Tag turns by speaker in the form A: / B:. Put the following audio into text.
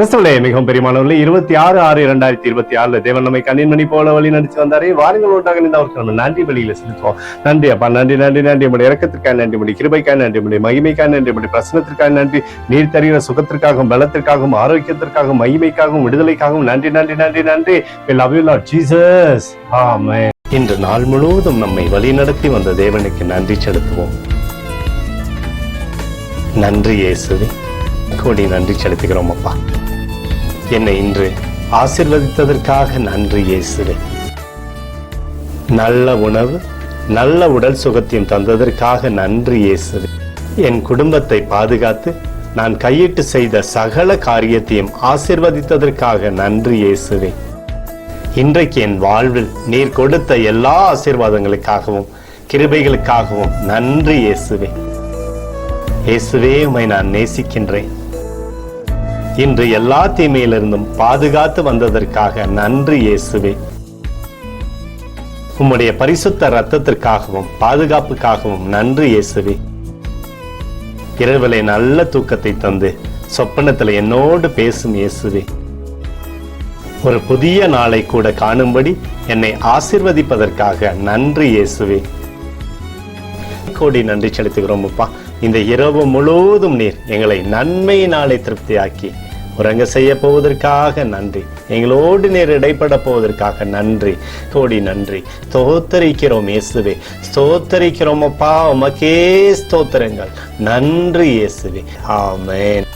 A: கிறிஸ்துவிலே மிகவும் பெரியமானவர்களே 26/6/2026 தேவன் நம்மை கண்ணின்மணி போல வழி நடத்தி வந்தாரே. வாருங்கள் ஒன்றாக அவருக்கு நம்ம நன்றி வழியில செலுத்துவோம். நன்றி அப்பா, நன்றி நன்றி நன்றி. நம்முடைய இறக்கத்திற்காக நன்றி, நம்முடைய கிருபைக்காக நன்றி, நம்முடைய மகிமைக்காக நன்றி, நம்முடைய பிரசனத்திற்காக நன்றி, நீர் தருகிற சுகத்திற்காகவும் பலத்திற்காகவும் ஆரோக்கியத்திற்காகவும் மகிமைக்காகவும் விடுதலைக்காகவும் நன்றி நன்றி நன்றி நன்றி. We love you Lord Jesus. Amen. இன்று நாள் முழுவதும் நம்மை வழி நடத்தி வந்த தேவனுக்கு நன்றி செலுத்துவோம். நன்றி இயேசுவே, கோடி நன்றி செலுத்துகிறோம் அப்பா. என்னை இன்று ஆசீர்வதித்ததற்காக நன்றி இயேசுவே. நல்ல உணவு, நல்ல உடல் சுகத்தையும் தந்ததற்காக நன்றி இயேசுவே. என் குடும்பத்தை பாதுகாத்து நான் கையிட்டு செய்த சகல காரியத்தையும் ஆசீர்வதித்ததற்காக நன்றி இயேசுவே. இன்றைக்கு என் வாழ்வில் நீர் கொடுத்த எல்லா ஆசீர்வாதங்களுக்காகவும் கிருபைகளுக்காகவும் நன்றி இயேசுவே. இயேசுவே, உம்மை நான் நேசிக்கின்றேன். இன்று எல்லா தீமையிலிருந்தும் பாதுகாத்து வந்ததற்காக நன்றி இயேசுவே. உம்முடைய பரிசுத்த இரத்தத்திற்காகவும் பாதுகாப்புக்காகவும் நன்றி இயேசுவே. இரவிலே நல்ல தூக்கத்தை தந்து சொப்பனத்தில் என்னோடு பேசும் இயேசுவே. ஒரு புதிய நாளை கூட காணும்படி என்னை ஆசீர்வதிப்பதற்காக நன்றி இயேசுவே. கோடி நன்றி செலுத்துகிறோம் அப்பா. இந்த இரவு முழுவதும் நீர் எங்களை நன்மையினாலே திருப்தியாக்கி உறங்க செய்ய போவதற்காக நன்றி. எங்களோடு நீர் இடைப்பட போவதற்காக நன்றி, கோடி நன்றி. ஸ்தோத்தரிக்கிறோம் இயேசுவே, ஸ்தோத்தரிக்கிறோம் அப்பா. உமக்கே ஸ்தோத்திரங்கள். நன்றி இயேசுவே. ஆமென்.